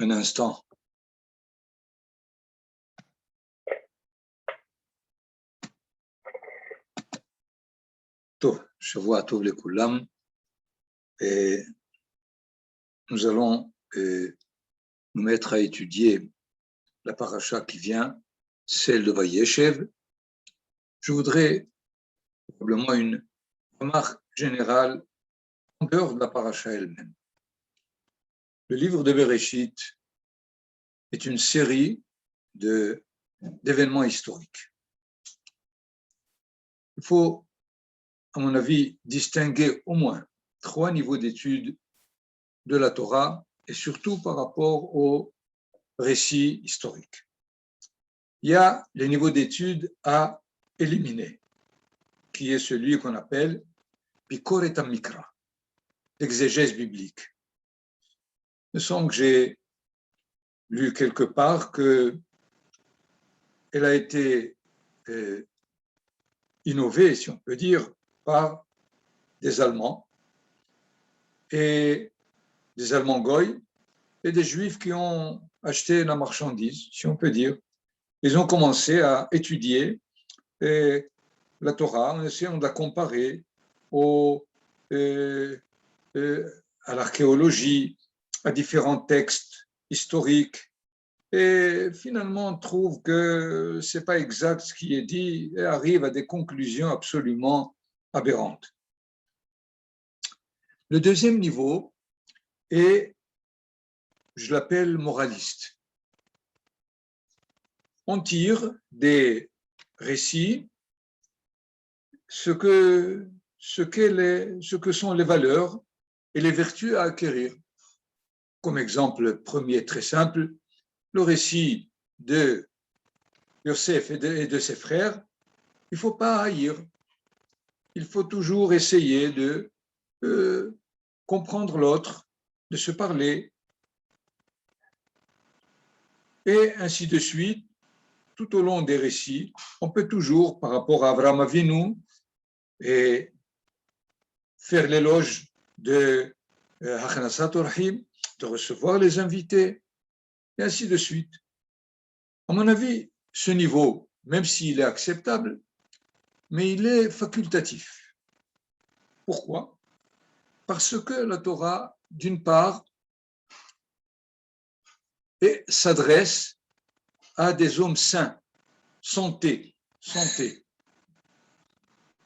un instant. Shavua Tov Lekulam. Et nous allons nous mettre à étudier la paracha qui vient, celle de Vayeshev. Je voudrais probablement une remarque générale en dehors de la paracha elle-même. Le livre de Bereshit est une série d'événements historiques. Il faut, à mon avis, distinguer au moins 3 niveaux d'étude de la Torah et surtout par rapport au récit historique. Il y a le niveau d'étude à éliminer, qui est celui qu'on appelle Bikoret HaMikra, l'exégèse biblique. Il me semble que j'ai lu quelque part qu'elle a été innovée, si on peut dire, par des Allemands, et des Allemands goy, et des Juifs qui ont acheté la marchandise, si on peut dire. Ils ont commencé à étudier la Torah en essayant de la comparer à l'archéologie, à différents textes historiques, et finalement on trouve que ce n'est pas exact ce qui est dit et arrive à des conclusions absolument aberrantes. Le deuxième niveau est, je l'appelle moraliste. On tire des récits ce que sont les valeurs et les vertus à acquérir. Comme exemple premier très simple, le récit de Yosef et de ses frères, il ne faut pas haïr. Il faut toujours essayer de comprendre l'autre, de se parler, et ainsi de suite. Tout au long des récits, on peut toujours, par rapport à Avraham Avinu, et faire l'éloge de Hachanasat Orhim, de recevoir les invités, et ainsi de suite. À mon avis, ce niveau, même s'il est acceptable, mais il est facultatif. Pourquoi? Parce que la Torah, d'une part, s'adresse à des hommes sains, santé,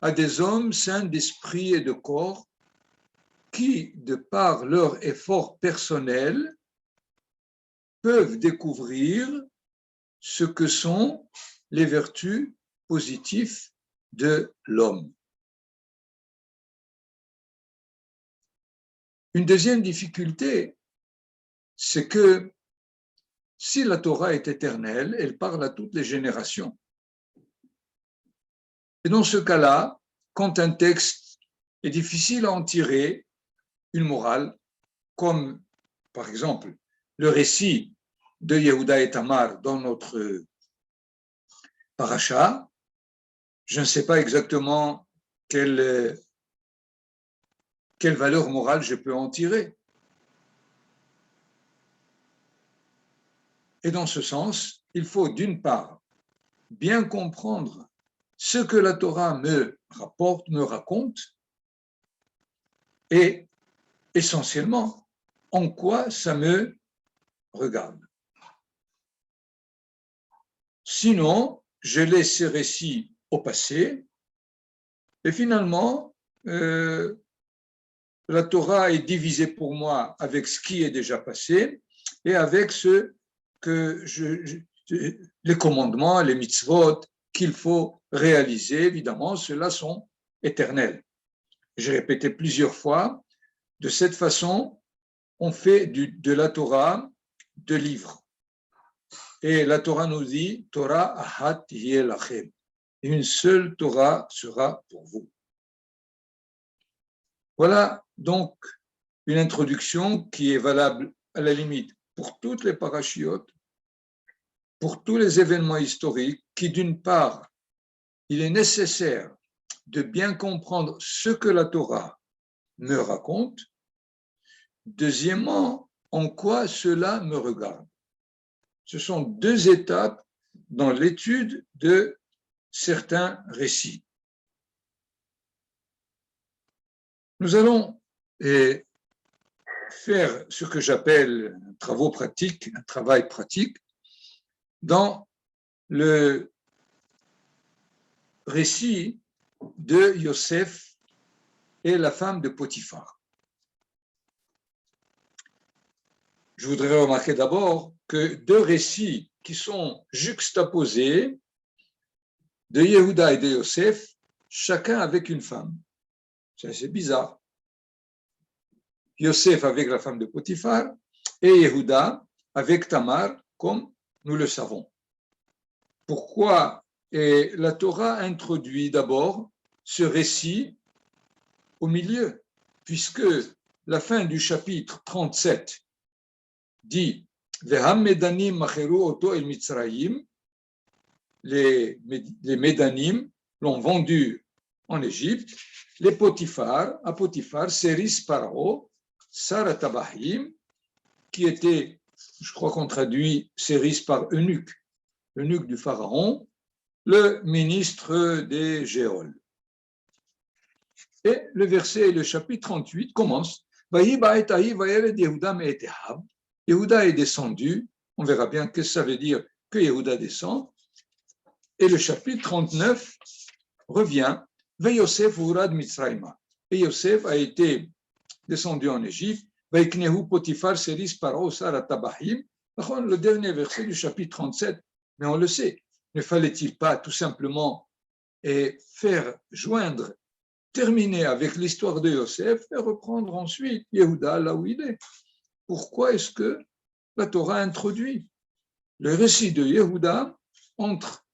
à des hommes sains d'esprit et de corps qui, de par leur effort personnel, peuvent découvrir ce que sont les vertus positives de l'homme. Une deuxième difficulté, c'est que si la Torah est éternelle, elle parle à toutes les générations. Et dans ce cas-là, quand un texte est difficile à en tirer une morale, comme par exemple le récit de Yehuda et Tamar dans notre paracha, je ne sais pas exactement quelle valeur morale je peux en tirer. Et dans ce sens, il faut d'une part bien comprendre ce que la Torah me raconte, et essentiellement en quoi ça me regarde. Sinon, je laisse ces récits au passé et finalement, la Torah est divisée pour moi avec ce qui est déjà passé et avec ce que les commandements, les mitzvot qu'il faut réaliser. Évidemment, ceux-là sont éternels. J'ai répété plusieurs fois, de cette façon, on fait de la Torah 2 livres. Et la Torah nous dit, Torah ahat tihyeh lachem. Une seule Torah sera pour vous. Voilà donc une introduction qui est valable à la limite pour toutes les parachiotes, pour tous les événements historiques qui, d'une part, il est nécessaire de bien comprendre ce que la Torah me raconte. Deuxièmement, en quoi cela me regarde. Ce sont deux étapes dans l'étude de certains récits. Nous allons faire ce que j'appelle un travail pratique, dans le récit de Yosef et la femme de Potiphar. Je voudrais remarquer d'abord que deux récits qui sont juxtaposés, de Yehuda et de Yosef, chacun avec une femme. C'est assez bizarre. Yosef avec la femme de Potiphar et Yehuda avec Tamar, comme nous le savons. Pourquoi la Torah introduit d'abord ce récit au milieu, puisque la fin du chapitre 37 dit Veham Medanim macheru oto el Mitzrayim, les Médanim l'ont vendu en Égypte, les Potiphar, à Potiphar, Seris Paro, Sarah Tabahim, qui était, je crois qu'on traduit Seris par eunuque du pharaon, le ministre des Géoles. Et le verset, le chapitre 38 commence Yehuda est descendu, on verra bien ce que ça veut dire que Yehuda descend, et le chapitre 39 revient Ve Yosef urad Mitzrayma. Et Yosef a été descendu en Égypte, Vaiknehu Potiphar Seris Paro Sarah Tabahim, le dernier verset du chapitre 37, mais on le sait, ne fallait-il pas tout simplement faire joindre, terminer avec l'histoire de Yosef et reprendre ensuite Yehuda là où il est? Pourquoi est-ce que la Torah introduit le récit de Yehuda entre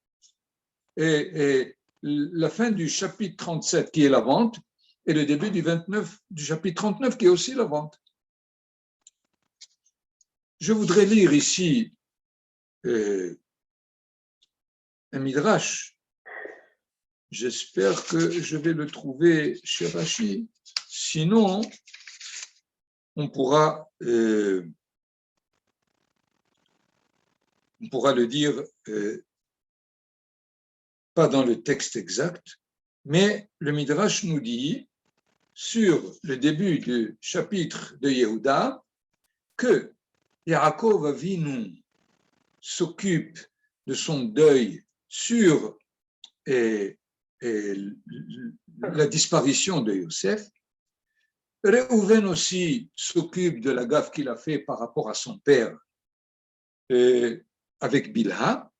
la fin du chapitre 37 qui est la vente et le début du chapitre 39 qui est aussi la vente? Je voudrais lire ici un midrash. J'espère que je vais le trouver chez Rashi. Sinon, on pourra le dire pas dans le texte exact, mais le midrash nous dit sur le début du chapitre de Yehuda que Yaakov Avinu s'occupe de son deuil sur la disparition de Yosef. Réhouven aussi s'occupe de la gaffe qu'il a fait par rapport à son père avec Bilha.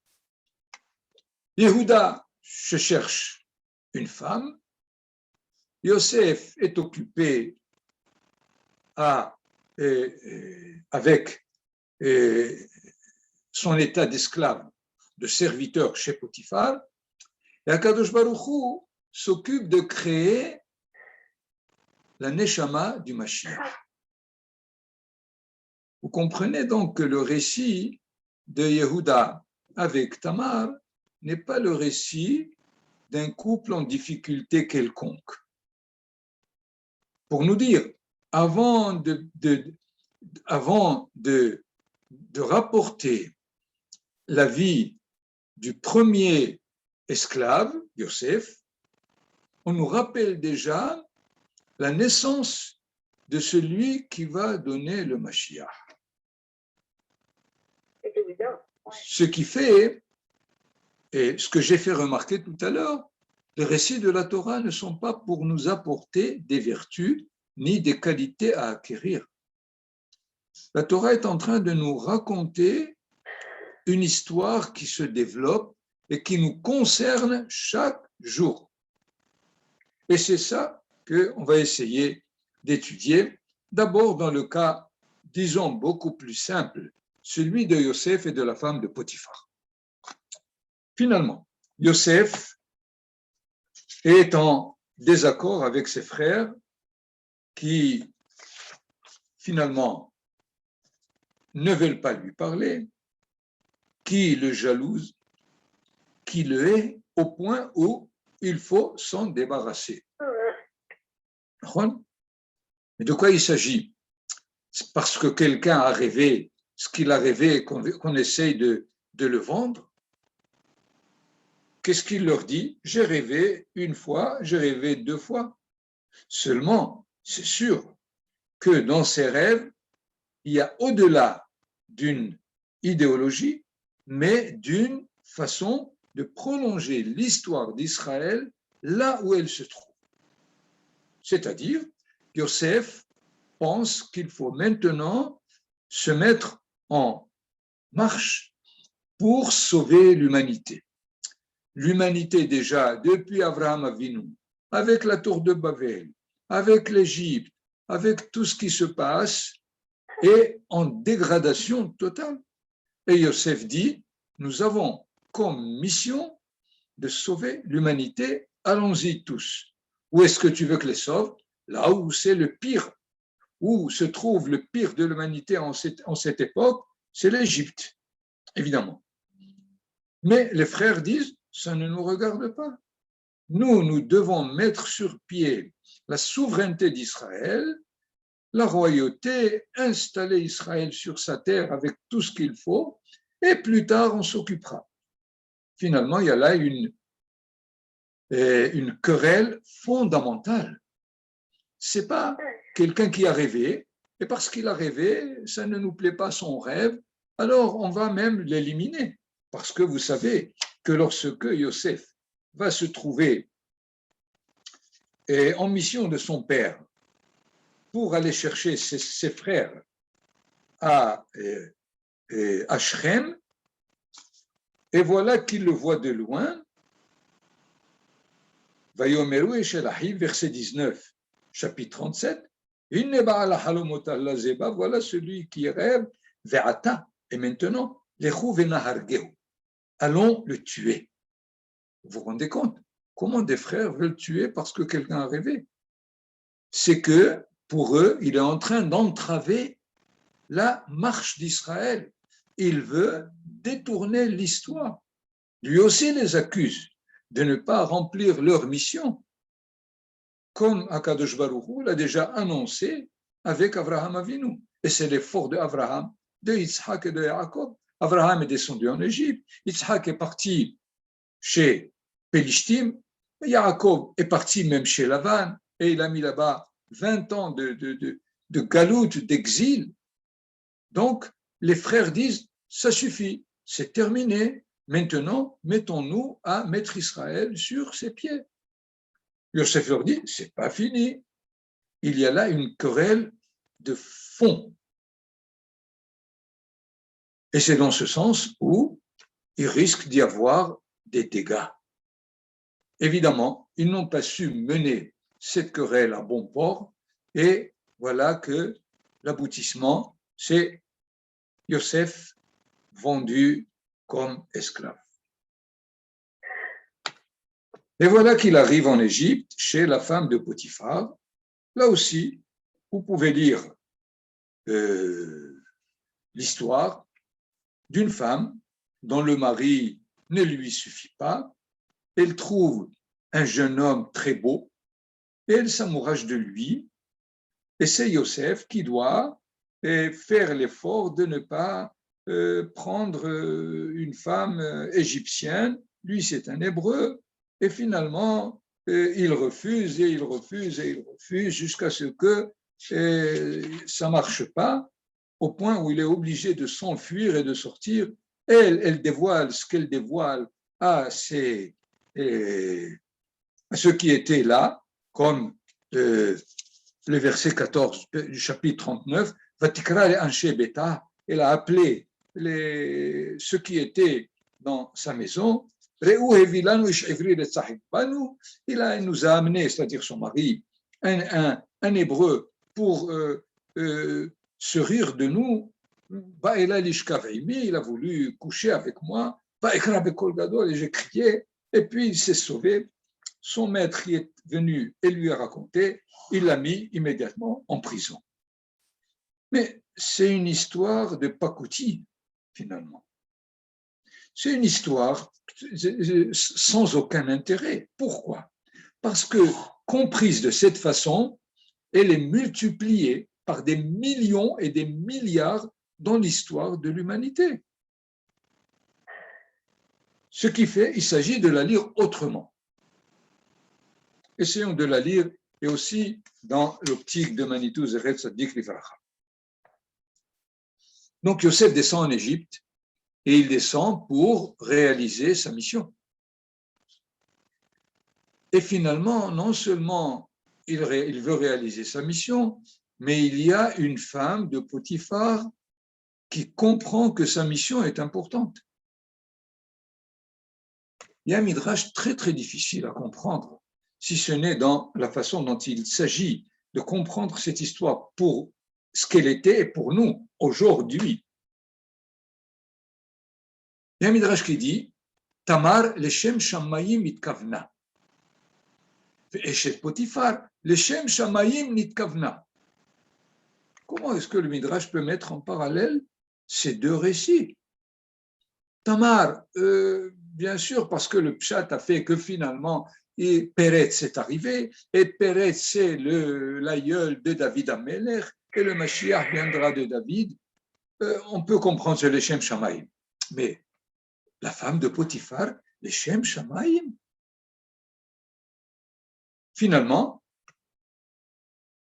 Yehuda se cherche une femme. Yosef est occupé avec son état d'esclave, de serviteur chez Potiphar. Et Akadosh Baruch Hu s'occupe de créer la Neshama du Mashiach. Vous comprenez donc que le récit de Yehuda avec Tamar n'est pas le récit d'un couple en difficulté quelconque. Pour nous dire, avant de rapporter la vie du premier esclave, Yosef, on nous rappelle déjà la naissance de celui qui va donner le Mashiach. Ce qui fait, et ce que j'ai fait remarquer tout à l'heure, les récits de la Torah ne sont pas pour nous apporter des vertus ni des qualités à acquérir. La Torah est en train de nous raconter une histoire qui se développe et qui nous concerne chaque jour. Et c'est ça qu'on va essayer d'étudier, d'abord dans le cas, disons, beaucoup plus simple, celui de Yosef et de la femme de Potiphar. Finalement, Yosef est en désaccord avec ses frères qui, finalement, ne veulent pas lui parler, qui le jalousent, qui le hait au point où il faut s'en débarrasser. Mais de quoi il s'agit? parce que quelqu'un a rêvé ce qu'il a rêvé, qu'on essaye de le vendre. Qu'est-ce qu'il leur dit? J'ai rêvé une fois, j'ai rêvé deux fois. Seulement, c'est sûr que dans ces rêves, il y a au-delà d'une idéologie, mais d'une façon de prolonger l'histoire d'Israël là où elle se trouve. C'est-à-dire, Yosef pense qu'il faut maintenant se mettre en marche pour sauver l'humanité. L'humanité déjà, depuis Abraham Avinu, avec la tour de Babel, avec l'Égypte, avec tout ce qui se passe, est en dégradation totale. Et Yosef dit, nous avons comme mission de sauver l'humanité, allons-y tous. Où est-ce que tu veux que les sauve? Là où c'est le pire, où se trouve le pire de l'humanité en cette époque, c'est l'Égypte, évidemment. Mais les frères disent, ça ne nous regarde pas. Nous devons mettre sur pied la souveraineté d'Israël, la royauté, installer Israël sur sa terre avec tout ce qu'il faut, et plus tard on s'occupera. Finalement, il y a là une querelle fondamentale. Ce n'est pas quelqu'un qui a rêvé, et parce qu'il a rêvé, ça ne nous plaît pas son rêve, alors on va même l'éliminer. Parce que vous savez que lorsque Yosef va se trouver en mission de son père pour aller chercher ses frères à Shrem, et voilà qu'il le voit de loin, Vayomeru et Shelahiv, verset 19, chapitre 37, voilà celui qui rêve, Ve'ata, et maintenant, allons le tuer. Vous vous rendez compte? Comment des frères veulent tuer parce que quelqu'un a rêvé? C'est que, pour eux, il est en train d'entraver la marche d'Israël. Il veut détourner l'histoire. Lui aussi les accuse de ne pas remplir leur mission, comme Akadosh Baruch Hu l'a déjà annoncé avec Abraham Avinu. Et c'est l'effort d'Abraham, de Yitzhak et de Jacob. Abraham est descendu en Égypte, Yitzhak est parti chez Pélishtim, Jacob est parti même chez Lavan, et il a mis là-bas 20 ans de galoute, d'exil. Donc, les frères disent, ça suffit, c'est terminé, maintenant, mettons-nous à mettre Israël sur ses pieds. Yosef leur dit, c'est pas fini, il y a là une querelle de fond. Et c'est dans ce sens où il risque d'y avoir des dégâts. Évidemment, ils n'ont pas su mener cette querelle à bon port, et voilà que l'aboutissement, c'est Yosef vendu comme esclave. Et voilà qu'il arrive en Égypte, chez la femme de Potiphar. Là aussi, vous pouvez lire l'histoire d'une femme dont le mari ne lui suffit pas. Elle trouve un jeune homme très beau et elle s'amourage de lui. Et c'est Yosef qui doit faire l'effort de ne pas prendre une femme égyptienne. Lui, c'est un Hébreu. Et finalement, il refuse et il refuse et il refuse jusqu'à ce que ça ne marche pas, au point où il est obligé de s'enfuir et de sortir. Elle dévoile ce qu'elle dévoile à ceux qui étaient là, comme le verset 14 du chapitre 39, Vatikra le Anshe Beta, elle a appelé ceux qui étaient dans sa maison, il nous a amené, c'est-à-dire son mari, un hébreu pour se rire de nous. Il a voulu coucher avec moi, et j'ai crié, et puis il s'est sauvé. Son maître y est venu et lui a raconté, il l'a mis immédiatement en prison. Mais c'est une histoire de pacotille, finalement. C'est une histoire sans aucun intérêt. Pourquoi? Parce que, comprise de cette façon, elle est multipliée par des millions et des milliards dans l'histoire de l'humanité. Ce qui fait, il s'agit de la lire autrement. Essayons de la lire et aussi dans l'optique de Manitou Zechet Tzadik Livracha. Donc Yosef descend en Égypte et il descend pour réaliser sa mission. Et finalement, non seulement il veut réaliser sa mission, mais il y a une femme de Potiphar qui comprend que sa mission est importante. Il y a un midrash très très difficile à comprendre, si ce n'est dans la façon dont il s'agit de comprendre cette histoire pour ce qu'elle était et pour nous aujourd'hui. Il y a un midrash qui dit Tamar leshem shamayim nitkavna. Ve'eshet Potiphar leshem shamayim nitkavna. Comment est-ce que le midrash peut mettre en parallèle ces deux récits? Tamar, bien sûr, parce que le pshat a fait que finalement, Péretz est arrivé, et Péretz, c'est l'aïeul de David Amelech, et le Mashiach viendra de David. On peut comprendre ce Leshem Shamayim. Mais la femme de Potiphar, Leshem Shamayim. Finalement,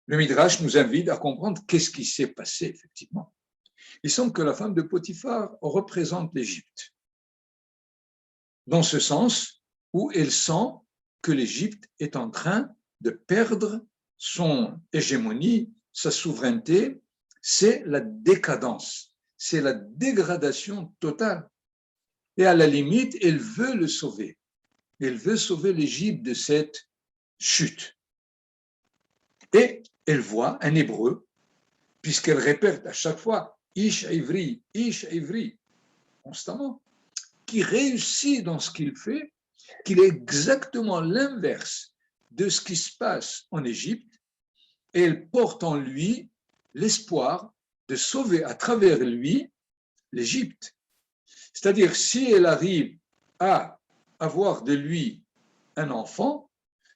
le Midrash nous invite à comprendre qu'est-ce qui s'est passé, effectivement. Il semble que la femme de Potiphar représente l'Égypte, dans ce sens où elle sent que l'Égypte est en train de perdre son hégémonie, sa souveraineté, c'est la décadence, c'est la dégradation totale. Et à la limite, elle veut le sauver. Elle veut sauver l'Égypte de cette chute. Et elle voit un Hébreu, puisqu'elle répète à chaque fois Ish Ivri, constamment, qui réussit dans ce qu'il fait, qu'il est exactement l'inverse de ce qui se passe en Égypte, et elle porte en lui l'espoir de sauver à travers lui l'Égypte. C'est-à-dire, si elle arrive à avoir de lui un enfant,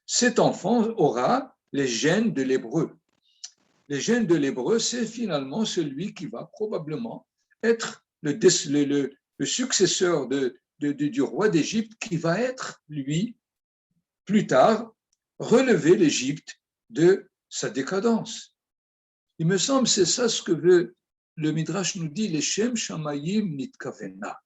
cet enfant aura les gènes de l'Hébreu. Les gènes de l'Hébreu, c'est finalement celui qui va probablement être le successeur du roi d'Égypte, qui va être, lui, plus tard, relever l'Égypte de sa décadence. Il me semble que c'est ça ce que veut le Midrash nous dit, les Shem Shamayim Nitkavena.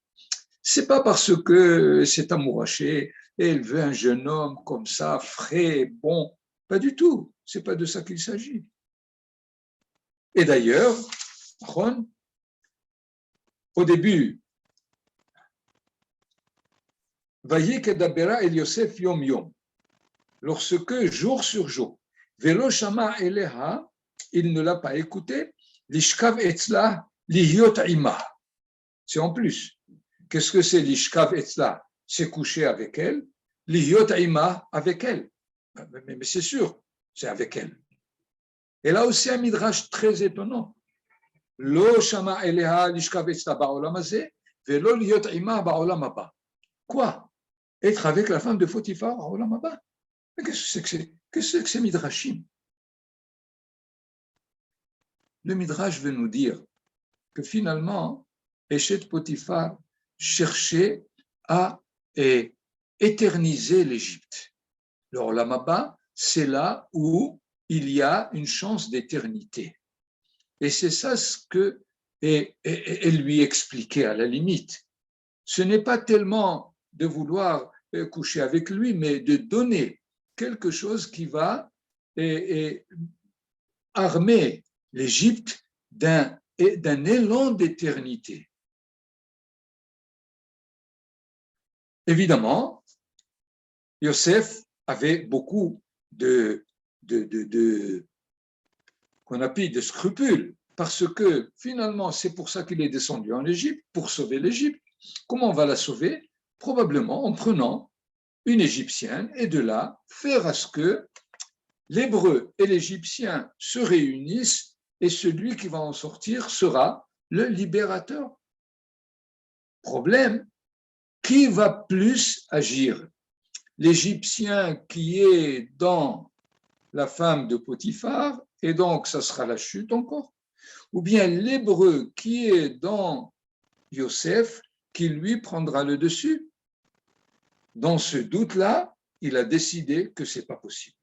C'est pas parce que c'est amouraché et elle veut un jeune homme comme ça, frais, bon, pas du tout. C'est pas de ça qu'il s'agit. Et d'ailleurs, au début, Vayikedaber el Yosef yom yom, lorsque jour sur jour, Velo shama eleha, il ne l'a pas écouté, Lishkav etzla lihyot ima. C'est en plus. Qu'est-ce que c'est l'ishkav etzla? C'est coucher avec elle, lihyot ima avec elle. Mais c'est sûr, c'est avec elle. Et là aussi un midrash très étonnant. Lo shama eleha lishkav etzla ba'olam hazeh, velo lihyot ima ba'olam haba. Quoi? Être avec la femme de Potiphar ba'olam haba? Mais qu'est-ce que c'est que ces midrashim? Le midrash veut nous dire que finalement, Eshet Potiphar cherchait à éterniser l'Égypte. Le Olam Haba, c'est là où il y a une chance d'éternité. Et c'est ça ce que elle lui expliquait à la limite. Ce n'est pas tellement de vouloir coucher avec lui, mais de donner quelque chose qui va armer l'Égypte d'un élan d'éternité. Évidemment, Yosef avait beaucoup qu'on appelle de scrupules, parce que finalement, c'est pour ça qu'il est descendu en Égypte, pour sauver l'Égypte. Comment on va la sauver? Probablement en prenant une Égyptienne et de là, faire à ce que l'Hébreu et l'Égyptien se réunissent et celui qui va en sortir sera le libérateur. Problème, qui va plus agir? L'Égyptien qui est dans la femme de Potiphar et donc ça sera la chute encore, ou bien l'hébreu qui est dans Yosef qui lui prendra le dessus. Dans ce doute-là, il a décidé que ce n'est pas possible.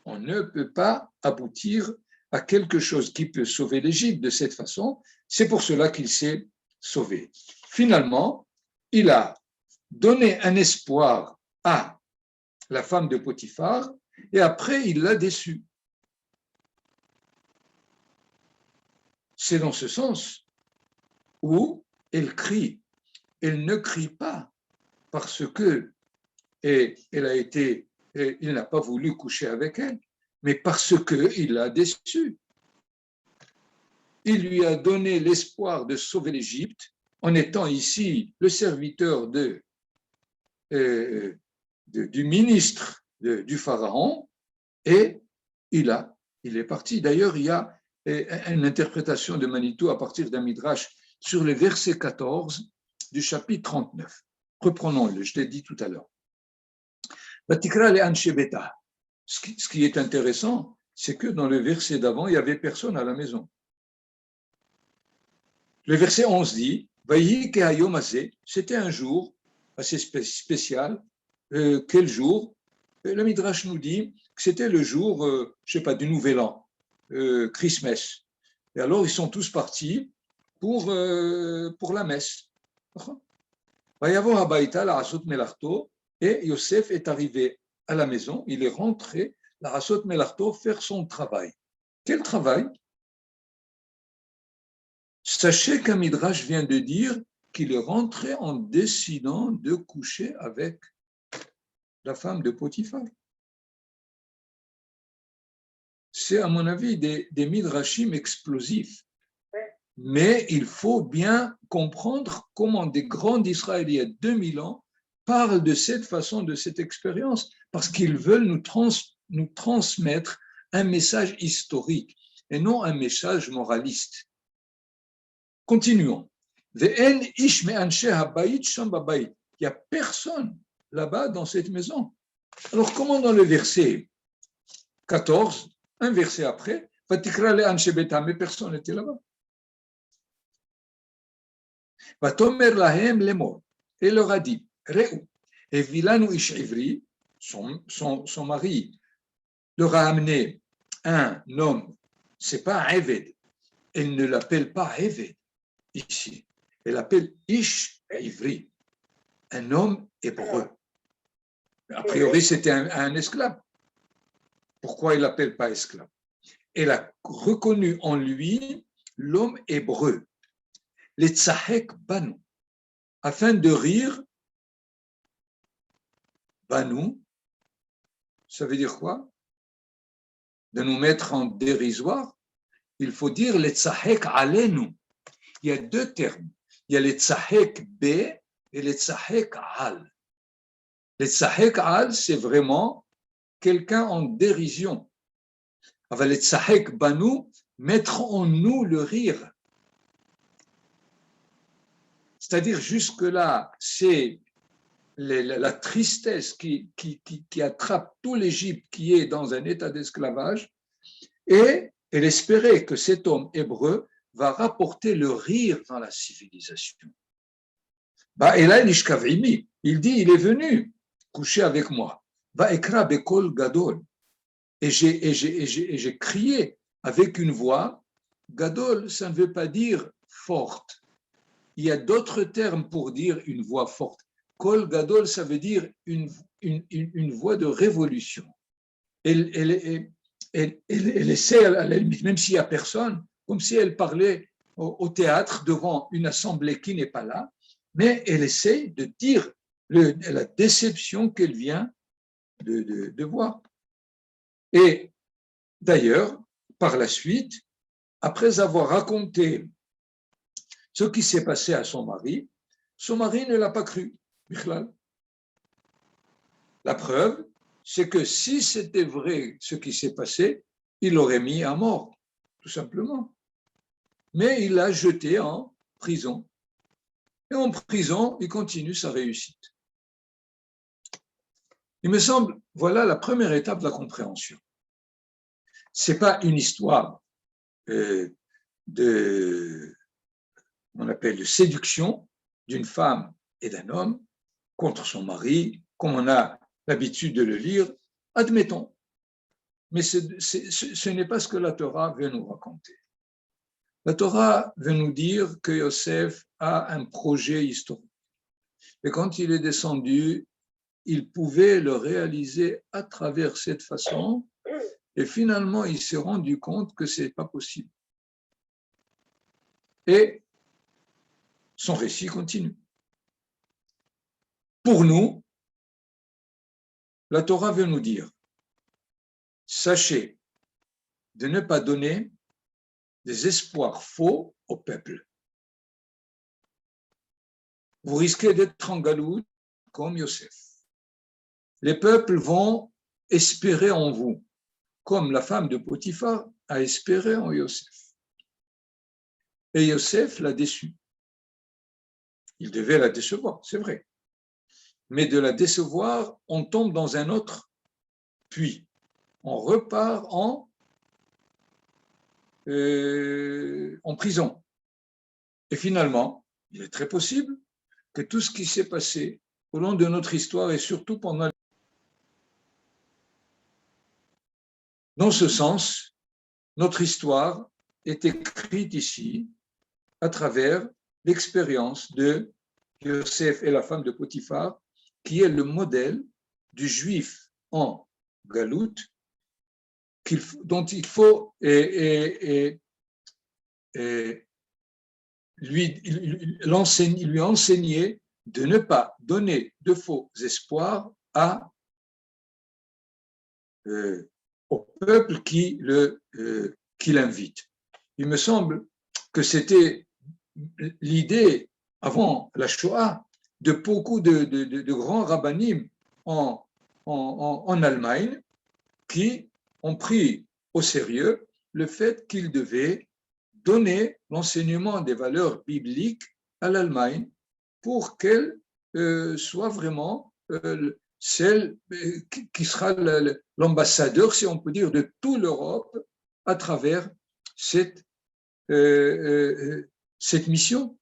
On ne peut pas aboutir à quelque chose qui peut sauver l'Égypte de cette façon. C'est pour cela qu'il s'est sauvé. Finalement, il a donné un espoir à la femme de Potiphar et après, il l'a déçue. C'est dans ce sens où elle crie. Elle ne crie pas parce que il n'a pas voulu coucher avec elle, mais parce qu'il l'a déçue. Il lui a donné l'espoir de sauver l'Égypte en étant ici le serviteur du ministre du Pharaon, et il est parti. D'ailleurs, il y a une interprétation de Manitou à partir d'un midrash sur le verset 14 du chapitre 39. Reprenons-le, je l'ai dit tout à l'heure. Ce qui est intéressant, c'est que dans le verset d'avant, il n'y avait personne à la maison. Le verset 11 dit, c'était un jour assez spécial. Quel jour? Le Midrash nous dit que c'était le jour, je ne sais pas, du Nouvel An, Christmas. Et alors, ils sont tous partis pour la messe. Et Yosef est arrivé à la maison, il est rentré, la Rasot Melarto, faire son travail. Quel travail? Sachez qu'un Midrash vient de dire qu'il est rentré en décidant de coucher avec la femme de Potiphar. C'est, à mon avis, des Midrashim explosifs. Mais il faut bien comprendre comment des grands d'Israël, il y a 2000 ans, parlent de cette façon, de cette expérience, parce qu'ils veulent nous transmettre un message historique et non un message moraliste. Continuons. Il n'y a personne là-bas dans cette maison. Alors, comment dans le verset 14, un verset après, mais personne n'était là-bas. Et leur a dit, et Vilanu Ish Ivri, son mari, leur a amené un homme, c'est pas un Eved, elle ne l'appelle pas Eved ici, elle l'appelle Ish Ivri, un homme hébreu. A priori, c'était un esclave. Pourquoi il l'appelle pas esclave? Elle a reconnu en lui l'homme hébreu, les Tzahek Banu, afin de rire. Banu, ça veut dire quoi? De nous mettre en dérisoire. Il faut dire les Tzahek Alenu. Il y a deux termes. Il y a les Tzahek B et les Tzahek Al. Les Tzahek Al, c'est vraiment quelqu'un en dérision. Avec les Tzahek Banu, mettre en nous le rire. C'est-à-dire, jusque-là, c'est la tristesse qui attrape tout l'Égypte qui est dans un état d'esclavage, et elle espérait que cet homme hébreu va rapporter le rire dans la civilisation. Et là, il dit, il est venu coucher avec moi. Et j'ai crié avec une voix. Gadol, ça ne veut pas dire forte. Il y a d'autres termes pour dire une voix forte. Kol Gadol, ça veut dire une voix de révolution. Elle essaie, même s'il n'y a personne, comme si elle parlait au théâtre devant une assemblée qui n'est pas là, mais elle essaie de dire la déception qu'elle vient de voir. Et d'ailleurs, par la suite, après avoir raconté ce qui s'est passé à son mari ne l'a pas cru. La preuve, c'est que si c'était vrai ce qui s'est passé, il l'aurait mis à mort, tout simplement. Mais il l'a jeté en prison. Et en prison, il continue sa réussite. Il me semble, voilà la première étape de la compréhension. Ce n'est pas une histoire on appelle de séduction d'une femme et d'un homme contre son mari, comme on a l'habitude de le lire, admettons. Mais ce n'est pas ce que la Torah veut nous raconter. La Torah veut nous dire que Yosef a un projet historique. Et quand il est descendu, il pouvait le réaliser à travers cette façon. Et finalement, il s'est rendu compte que ce n'est pas possible. Et son récit continue. Pour nous, la Torah veut nous dire, sachez de ne pas donner des espoirs faux au peuple. Vous risquez d'être en galoute comme Yosef. Les peuples vont espérer en vous, comme la femme de Potiphar a espéré en Yosef. Et Yosef l'a déçu. Il devait la décevoir, c'est vrai. Mais de la décevoir, on tombe dans un autre puits. On repart en prison. Et finalement, il est très possible que tout ce qui s'est passé au long de notre histoire et surtout pendant... Dans ce sens, notre histoire est écrite ici à travers l'expérience de Yosef et la femme de Potiphar, qui est le modèle du juif en galoute dont il faut lui enseigner de ne pas donner de faux espoirs au peuple qui l'invite. Il me semble que c'était l'idée, avant la Shoah, de beaucoup de grands rabbinim en Allemagne qui ont pris au sérieux le fait qu'ils devaient donner l'enseignement des valeurs bibliques à l'Allemagne pour qu'elle soit vraiment celle qui sera l'ambassadeur, si on peut dire, de toute l'Europe à travers cette mission.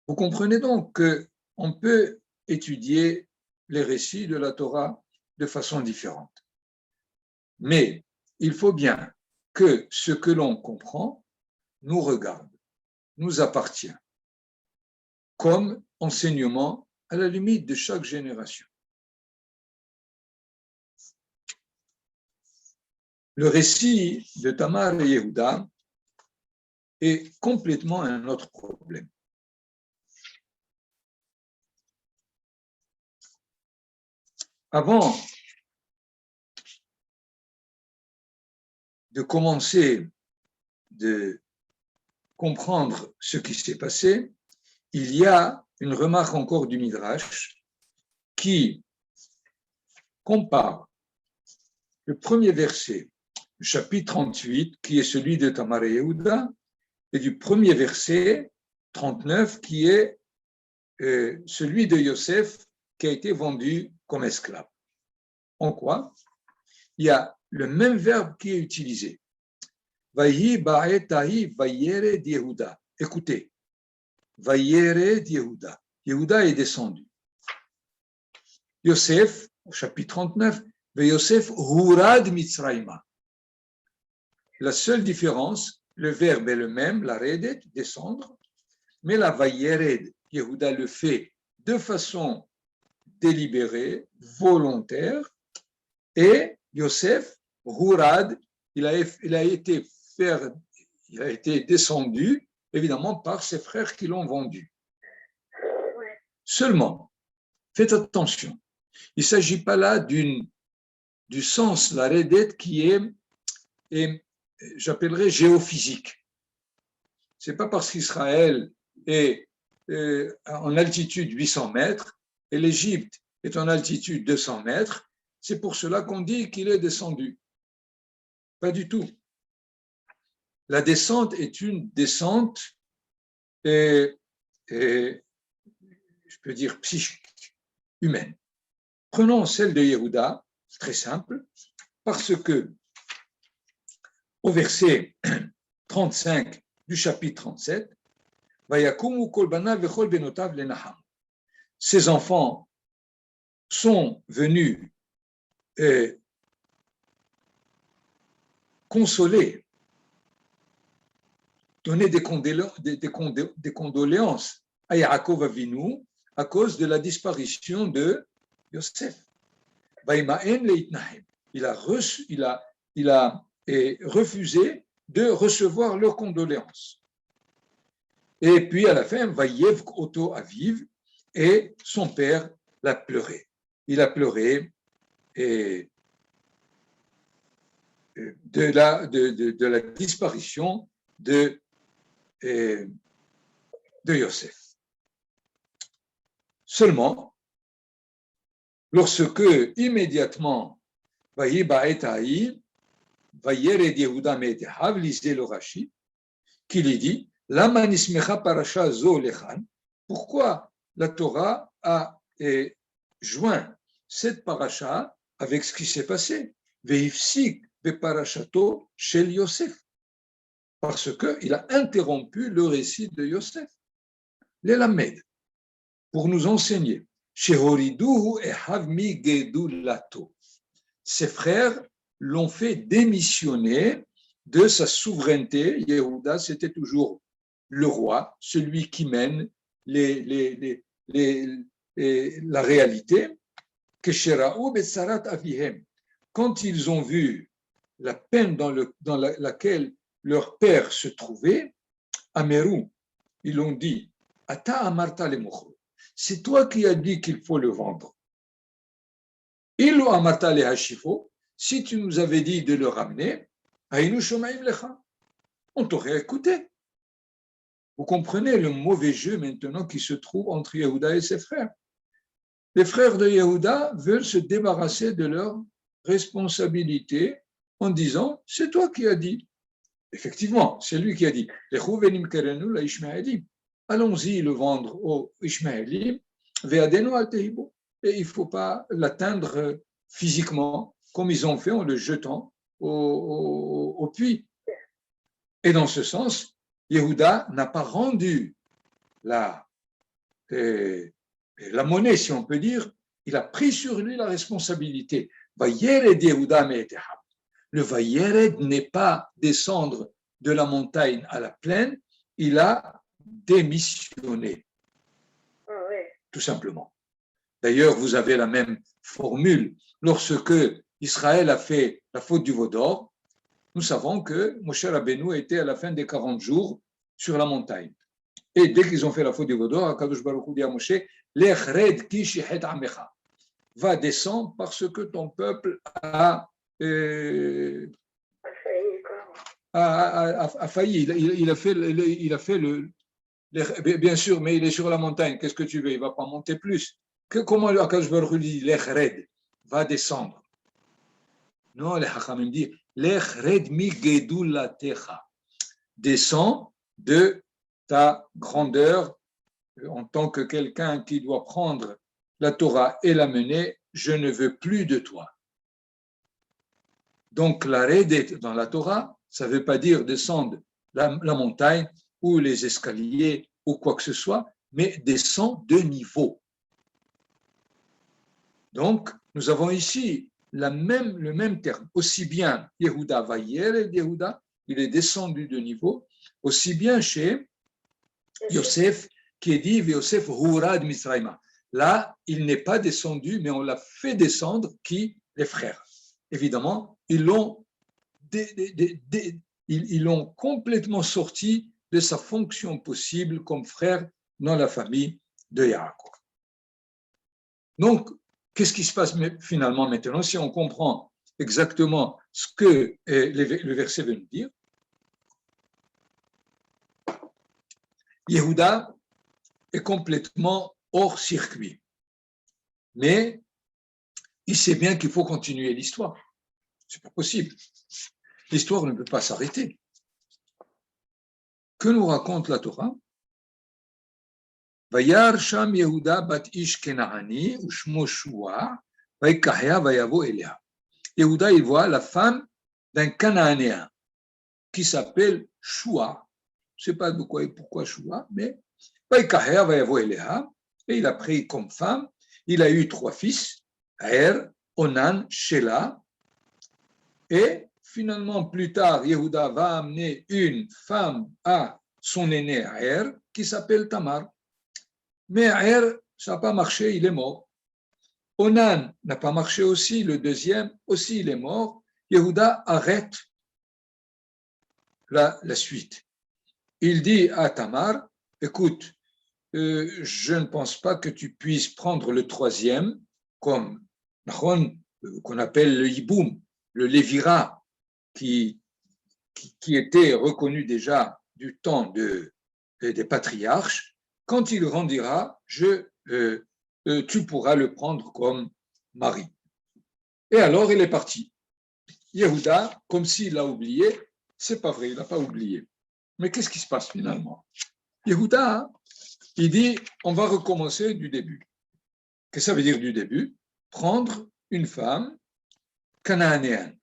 Vous comprenez donc qu'on peut étudier les récits de la Torah de façon différente. Mais il faut bien que ce que l'on comprend nous regarde, nous appartient, comme enseignement à la limite de chaque génération. Le récit de Tamar et Yehuda est complètement un autre problème. Avant de commencer de comprendre ce qui s'est passé, il y a une remarque encore du Midrash qui compare le premier verset du chapitre 38, qui est celui de Tamar et Yehuda, et du premier verset 39, qui est celui de Yosef, qui a été vendu comme esclave. En quoi? Il y a le même verbe qui est utilisé. Vayi ba'etahi vayered Yehuda. Écoutez, vayered Yehuda. Yehuda est descendu. Yosef, au chapitre 39, Yosef hurad Mitzrayma. La seule différence, le verbe est le même, la redet, descendre, mais la vayered, Yehuda le fait de façon délibérée, volontaire, et Yosef, hurad, il a été descendu, évidemment, par ses frères qui l'ont vendu. Seulement, faites attention, il ne s'agit pas là du sens, la redet, qui est j'appellerais géophysique. Ce n'est pas parce qu'Israël est en altitude 800 mètres et l'Égypte est en altitude 200 mètres, c'est pour cela qu'on dit qu'il est descendu. Pas du tout. La descente est une descente, je peux dire, psychique, humaine. Prenons celle de Yehuda. C'est très simple, parce que au verset 35 du chapitre 37, ses enfants sont venus consoler, donner des condoléances à Yaakov Avinu à cause de la disparition de Yosef. Il a refusé de recevoir leurs condoléances. Et puis à la fin, Vayev Oto Aviv, et son père l'a pleuré. Il a pleuré de la disparition de Yosef. Seulement, lorsque immédiatement, lisez le Rashi, qui lui dit, pourquoi la Torah a joint cette paracha avec ce qui s'est passé, parce qu'il a interrompu le récit de Yosef. Les Lamed, pour nous enseigner, ses frères l'ont fait démissionner de sa souveraineté. Yehuda, c'était toujours le roi, celui qui mène la réalité. Quand ils ont vu la peine dans laquelle leur père se trouvait, Amerou, ils ont dit, Ata amarta le mochro, c'est toi qui as dit qu'il faut le vendre. Ilu amarta le hashifo, si tu nous avais dit de le ramener, Hainu shomaim lecha, on t'aurait écouté. Vous comprenez le mauvais jeu maintenant qui se trouve entre Yehuda et ses frères. Les frères de Yehuda veulent se débarrasser de leur responsabilité en disant, c'est toi qui as dit. Effectivement, c'est lui qui a dit, allons-y le vendre aux Ishmaélim, et il ne faut pas l'atteindre physiquement, comme ils ont fait en le jetant au puits. Et dans ce sens, Yehuda n'a pas rendu la monnaie, si on peut dire, il a pris sur lui la responsabilité. Le Vayered n'est pas descendre de la montagne à la plaine, il a démissionné, tout simplement. D'ailleurs, vous avez la même formule. Lorsque Israël a fait la faute du veau d'or, nous savons que Moshe Rabbeinu était à la fin des 40 jours sur la montagne. Et dès qu'ils ont fait la faute du veau d'or, Akadosh Baruch Hu dit à Moshe, Lech red ki shichet amecha, va descendre parce que ton peuple a failli. Il a fait bien sûr, mais il est sur la montagne. Qu'est-ce que tu veux? Il ne va pas monter plus. Comment Akadosh Baruch Hu dit Lech red, va descendre? Non, les Hachamim disent Lech red mi gedulatecha, descends de ta grandeur en tant que quelqu'un qui doit prendre la Torah et la mener, je ne veux plus de toi. Donc la redet dans la Torah, ça ne veut pas dire descendre la montagne ou les escaliers ou quoi que ce soit, mais descends de niveau. Donc nous avons ici le même terme, aussi bien Yehuda Vayer Yehuda, il est descendu de niveau, aussi bien chez Yosef, qui est dit Yosef Hurad Misraïma. Là, il n'est pas descendu, mais on l'a fait descendre, qui? Les frères. Évidemment, ils l'ont complètement sorti de sa fonction possible comme frère dans la famille de Yaakov. Donc, qu'est-ce qui se passe finalement maintenant si on comprend exactement ce que le verset veut nous dire? Yehuda est complètement hors circuit. Mais il sait bien qu'il faut continuer l'histoire. Ce n'est pas possible. L'histoire ne peut pas s'arrêter. Que nous raconte la Torah? Vayar sham Yehuda bat ish Kenaani ushmo Shua vaikahya vayavo Elia. Yehuda, il voit la femme d'un Cananéen qui s'appelle Shua. Je ne sais pas de quoi et pourquoi Shua, mais et il a pris comme femme. Il a eu 3 fils, Er, Onan, Shelah. Et finalement, plus tard, Yehuda va amener une femme à son aîné Er, qui s'appelle Tamar. Mais Er, ça n'a pas marché, il est mort. Onan n'a pas marché aussi, le deuxième aussi, il est mort. Yehuda arrête la suite. Il dit à Tamar, écoute, je ne pense pas que tu puisses prendre le troisième comme qu'on appelle le hiboum, le lévira, qui était reconnu déjà du temps des patriarches. Quand il grandira, tu pourras le prendre comme mari. Et alors, il est parti. Yehuda, comme s'il a oublié, c'est pas vrai, il n'a pas oublié. Mais qu'est-ce qui se passe finalement? Yehuda, il dit, on va recommencer du début. Qu'est-ce que ça veut dire du début? Prendre une femme cananéenne.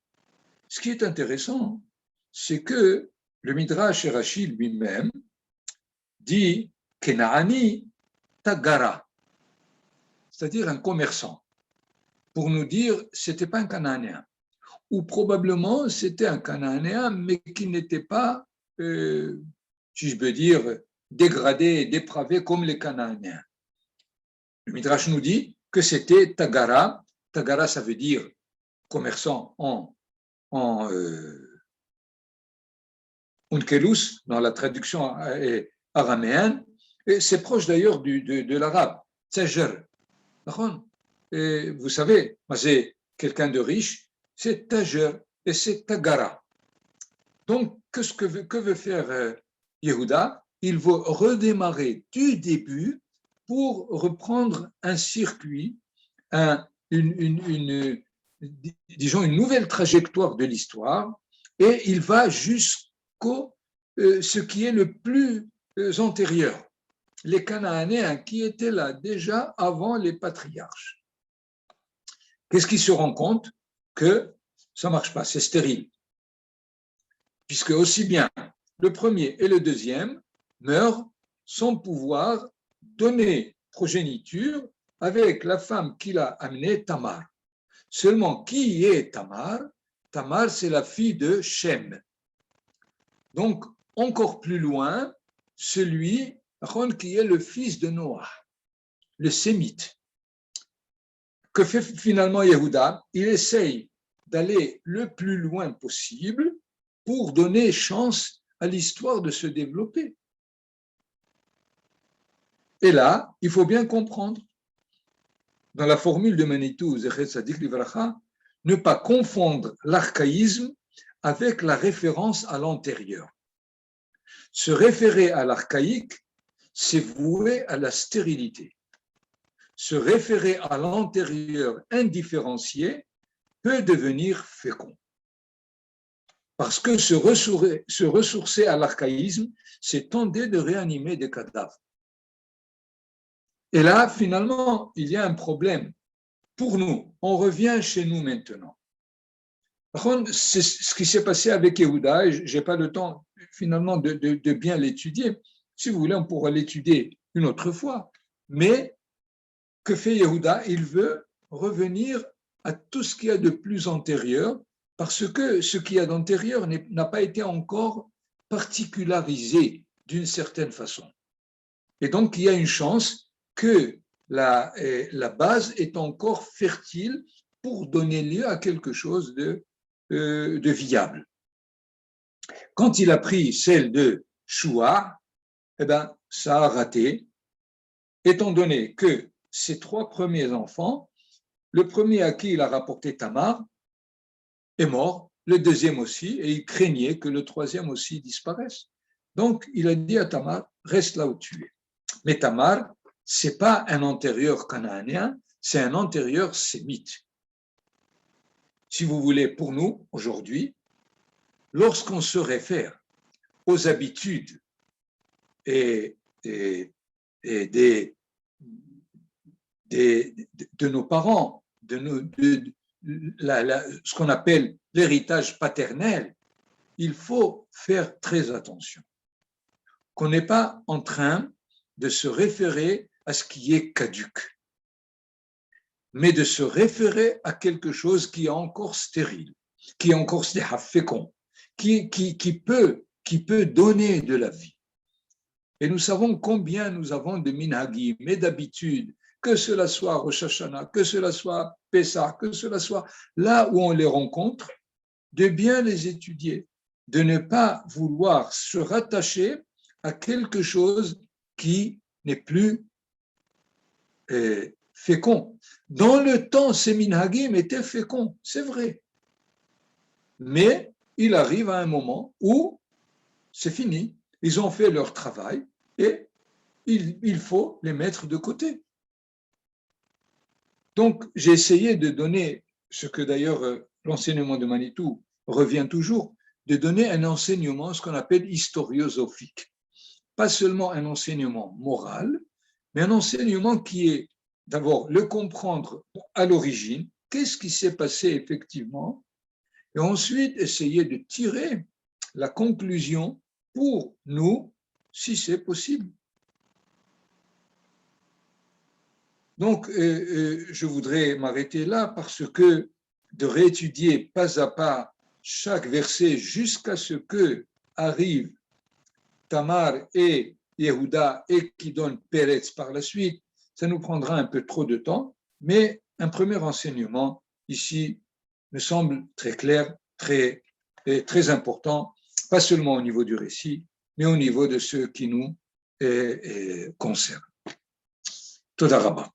Ce qui est intéressant, c'est que le Midrash Rashi lui-même dit Kenaani Tagara, c'est-à-dire un commerçant, pour nous dire que ce n'était pas un Cananéen, ou probablement c'était un Cananéen, mais qui n'était pas, si je peux dire, dégradé et dépravé comme les Cananéens. Le Midrash nous dit que c'était Tagara. Tagara, ça veut dire commerçant en Unkelus, dans la traduction araméenne, et c'est proche d'ailleurs de l'arabe, Tajer. Vous savez, c'est quelqu'un de riche, c'est Tajer et c'est Tagara. Donc, que veut faire Yehuda? Il veut redémarrer du début pour reprendre un circuit, disons une nouvelle trajectoire de l'histoire, et il va jusqu'au ce qui est le plus antérieur, les Cananéens qui étaient là déjà avant les patriarches. Qu'est-ce qu'il se rend compte? Que ça ne marche pas, c'est stérile. Puisque aussi bien le premier et le deuxième meurent sans pouvoir donner progéniture avec la femme qu'il a amenée, Tamar. Seulement, qui est Tamar? Tamar, c'est la fille de Shem. Donc, encore plus loin, celui qui est le fils de Noah, le sémite. Que fait finalement Yehuda? Il essaye d'aller le plus loin possible pour donner chance à l'histoire de se développer. Et là, il faut bien comprendre, dans la formule de Manitou, Zechet Sadik Livracha, ne pas confondre l'archaïsme avec la référence à l'antérieur. Se référer à l'archaïque, c'est vouer à la stérilité. Se référer à l'antérieur indifférencié peut devenir fécond. Parce que se ressourcer à l'archaïsme, c'est tenter de réanimer des cadavres. Et là, finalement, il y a un problème. Pour nous, on revient chez nous maintenant. Par contre, c'est ce qui s'est passé avec Yehuda, et je n'ai pas le temps finalement de bien l'étudier. Si vous voulez, on pourra l'étudier une autre fois. Mais que fait Yehuda? Il veut revenir à tout ce qu'il y a de plus antérieur, parce que ce qu'il y a d'antérieur n'a pas été encore particularisé d'une certaine façon. Et donc, il y a une chance que la base est encore fertile pour donner lieu à quelque chose de viable. Quand il a pris celle de Shua, eh ben, ça a raté, étant donné que ses 3 premiers enfants, le premier à qui il a rapporté Tamar est mort, le deuxième aussi, et il craignait que le troisième aussi disparaisse. Donc, il a dit à Tamar, reste là où tu es. Mais Tamar, ce n'est pas un antérieur cananéen, c'est un antérieur sémite. Si vous voulez, pour nous, aujourd'hui, lorsqu'on se réfère aux habitudes et de nos parents, de ce qu'on appelle l'héritage paternel, il faut faire très attention. Qu'on n'est pas en train de se référer à ce qui est caduc, mais de se référer à quelque chose qui est encore stérile, qui est encore fécond, qui peut donner de la vie. Et nous savons combien nous avons de minhagim et d'habitudes, que cela soit Rosh Hashanah, que cela soit Pessah, que cela soit là où on les rencontre, de bien les étudier, de ne pas vouloir se rattacher à quelque chose qui n'est plus fécond. Dans le temps, ces minhagim étaient féconds, c'est vrai. Mais il arrive à un moment où c'est fini. Ils ont fait leur travail et il faut les mettre de côté. Donc, j'ai essayé de donner, ce que d'ailleurs l'enseignement de Manitou revient toujours, de donner un enseignement, ce qu'on appelle historiosophique. Pas seulement un enseignement moral, mais un enseignement qui est d'abord le comprendre à l'origine, qu'est-ce qui s'est passé effectivement, et ensuite essayer de tirer la conclusion pour nous, si c'est possible. Donc, je voudrais m'arrêter là parce que de réétudier pas à pas chaque verset jusqu'à ce que arrive Tamar et Yehuda et qui donne Péretz par la suite, ça nous prendra un peu trop de temps, mais un premier enseignement ici me semble très clair, très important, pas seulement au niveau du récit, mais au niveau de ce qui nous concerne. Toda Rabba.